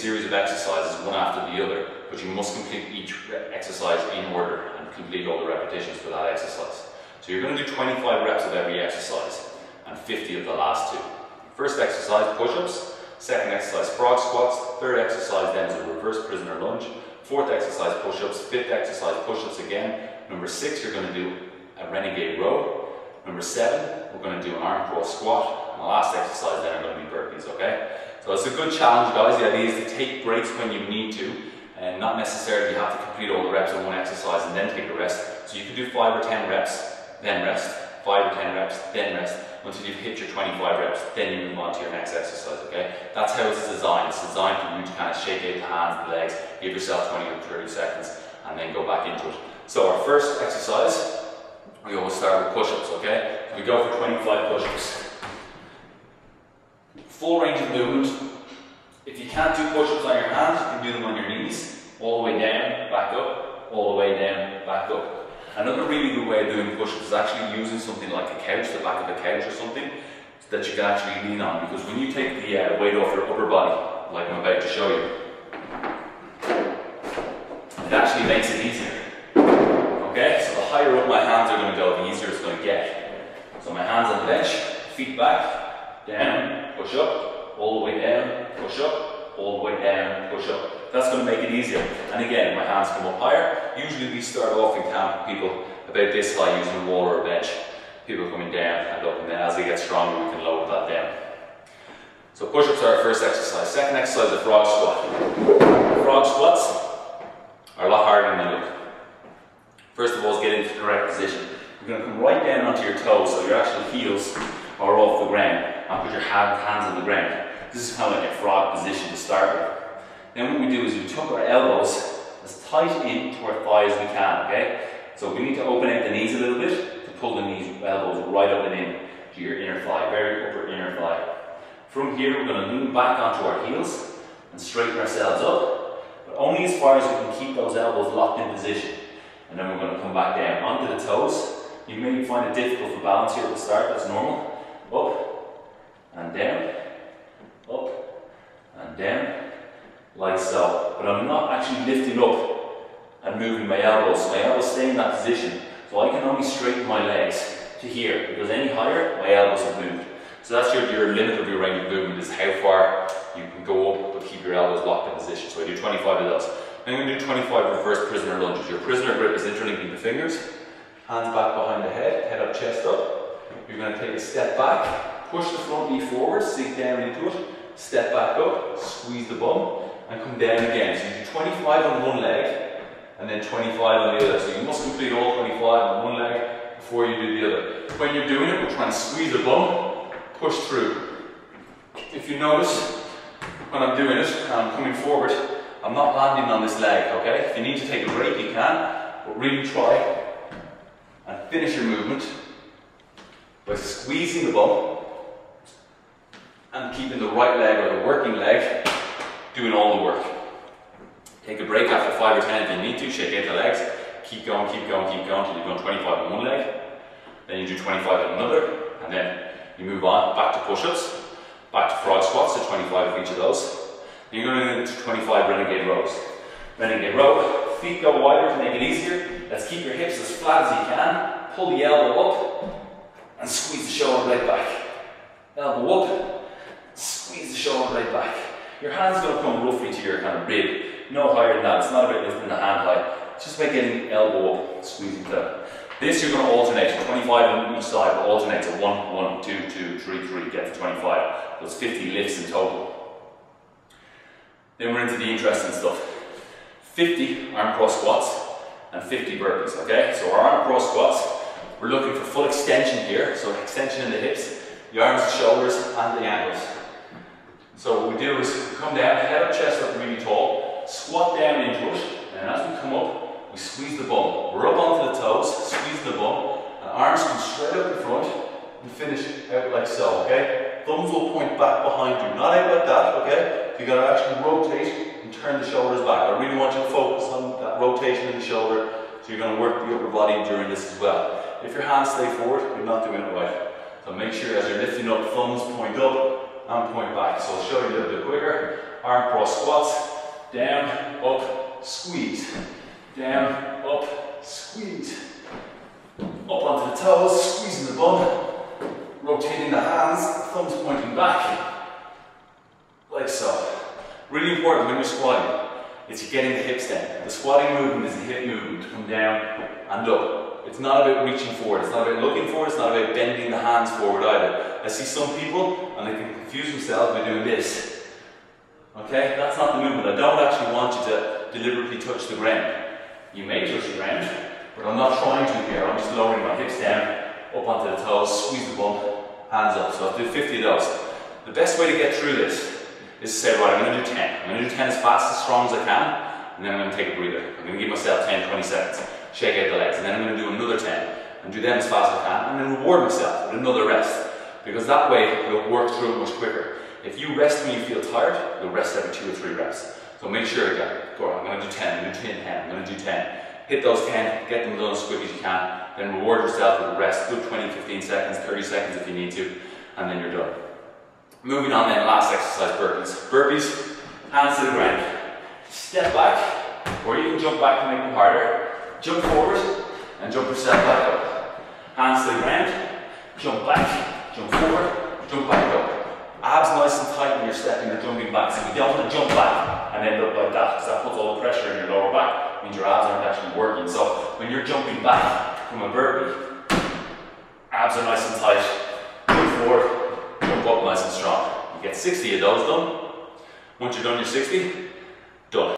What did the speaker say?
series of exercises one after the other, but you must complete each exercise in order and complete all the repetitions for that exercise. So you're going to do 25 reps of every exercise and 50 of the last two. First exercise, push-ups. Second exercise, frog squats. Third exercise then is a reverse prisoner lunge. Fourth exercise, push-ups. Fifth exercise, push-ups again. Number 6, you're going to do a renegade row. Number 7, we're going to do an arm cross squat. And the last exercise then are going to be burpees, okay? So it's a good challenge, guys. The idea is to take breaks when you need to, and not necessarily you have to complete all the reps in one exercise and then take a rest. So you can do 5 or 10 reps, then rest. 5 or 10 reps, then rest, until you've hit your 25 reps, then you move on to your next exercise, okay? That's how it's designed. It's designed for you to kind of shake out the hands, the legs, give yourself 20 or 30 seconds, and then go back into it. So our first exercise, we always start with push-ups, okay? We go for 25 push-ups. Full range of movement. If you can't do push-ups on your hands, you can do them on your knees, all the way down, back up, all the way down, back up. Another really good way of doing push-ups is actually using something like a couch, the back of a couch or something, that you can actually lean on, because when you take the weight off your upper body, like I'm about to show you, it actually makes it easier. Okay, so the higher up my hands are going to go, the easier it's going to get. So my hands on the bench, feet back, down, push up, all the way down, push up, all the way down, push up. That's going to make it easier. And again, my hands come up higher. Usually we start off in camp with people about this high using a wall or a bench. People coming down and up, and then as they get stronger we can lower that down. So push-ups are our first exercise. Second exercise is a frog squat. Frog squats are a lot harder than they look. First of all, is get into the correct position. You're going to come right down onto your toes, so your actual heels are off the ground, and put your hands on the ground. This is kind of like a frog position to start with. Then what we do is we tuck our elbows as tight into our thighs as we can, okay? So we need to open out the knees a little bit to pull the knees, elbows right up and in to your inner thigh, very upper inner thigh. From here, we're going to lean back onto our heels and straighten ourselves up, but only as far as we can keep those elbows locked in position. And then we're going to come back down onto the toes. You may find it difficult to balance here at the start, that's normal. Up and down, up and down. Like so, but I'm not actually lifting up and moving my elbows. So my elbows stay in that position. So I can only straighten my legs to here, because any higher, my elbows have moved. So that's your limit of your range of movement, is how far you can go up but keep your elbows locked in position. So I do 25 of those. Then I'm going to do 25 reverse prisoner lunges. Your prisoner grip is interlinking the fingers, hands back behind the head up, chest up. You're going to take a step back, push the front knee forward, sink down into it, step back up, squeeze the bum, and come down again. So you do 25 on one leg, and then 25 on the other. So you must complete all 25 on one leg before you do the other. When you're doing it, we're trying to squeeze the bum, push through. If you notice, when I'm doing it, and I'm coming forward, I'm not landing on this leg, okay? If you need to take a break, you can, but really try and finish your movement by squeezing the bum and keeping the right leg, or the working leg, doing all the work. Take a break after 5 or 10 if you need to, shake out the legs, keep going, keep going, keep going until you've done 25 on one leg, then you do 25 on another, and then you move on back to push-ups, back to frog squats, so 25 of each of those. Then you're going to do 25 renegade rows. Renegade row, feet go wider to make it easier. Let's keep your hips as flat as you can, pull the elbow up, and squeeze the shoulder blade back. Elbow up, squeeze the shoulder blade back. Your hand's going to come roughly to your kind of rib, no higher than that. It's not about lifting the hand high. It's just about getting the elbow up, squeezing down. This you're going to alternate, 25 on each side, but alternate to 1, 1, 2, 2, 3, 3, get to 25. Those 50 lifts in total. Then we're into the interesting stuff. 50 arm cross squats and 50 burpees, okay? So our arm cross squats, we're looking for full extension here, so extension in the hips, the arms, the shoulders, and the ankles. So what we do is we come down, head up, chest up really tall, squat down into it, and as we come up, we squeeze the bum. We're up onto the toes, squeeze the bum, and arms come straight up in front and finish out like so, okay? Thumbs will point back behind you, not out like that, okay? You gotta actually rotate and turn the shoulders back. I really want you to focus on that rotation in the shoulder, so you're gonna work the upper body during this as well. If your hands stay forward, you're not doing it right. So make sure as you're lifting up, thumbs point up and point back. So I'll show you a little bit quicker. arm cross squats, down, up, squeeze, down, up, squeeze, up onto the toes, squeezing the bum, rotating the hands, thumbs pointing back, like so. Really important when you're squatting, it's getting the hips down. The squatting movement is a hip movement to come down and up. It's not about reaching forward, it's not about looking forward, it's not about bending the hands forward either. I see some people and they can confuse themselves by doing this. Okay, that's not the movement. I don't actually want you to deliberately touch the ground. You may touch the ground, but I'm not trying to here. I'm just lowering my hips down, up onto the toes, squeeze the bum, hands up. So I'll do 50 of those. The best way to get through this is to say, right, I'm going to do 10. I'm going to do 10 as fast, as strong as I can, and then I'm going to take a breather. I'm going to give myself 10, 20 seconds, shake out the legs, and then I'm going to do another 10, and do them as fast as I can, and then reward myself with another rest. Because that way, we'll work through it much quicker. If you rest when you feel tired, you'll rest every 2 or 3 reps. So make sure again, go on, I'm going to do 10, I'm going to do 10, I'm going to do 10. Hit those 10, get them done as quick as you can, then reward yourself with a rest, good 20, 15 seconds, 30 seconds if you need to, and then you're done. Moving on then, last exercise, burpees. Burpees, hands to the ground. Step back, or you can jump back to make them harder. Jump forward, and jump yourself back up. Hands to the ground, jump back, jump forward, jump back up. Abs nice and tight when you're stepping or jumping back, so you don't want to jump back and end up like that, because that puts all the pressure in your lower back, means your abs aren't actually working. So when you're jumping back from a burpee, abs are nice and tight, jump forward, jump up nice and strong. You get 60 of those done. Once you're done your 60,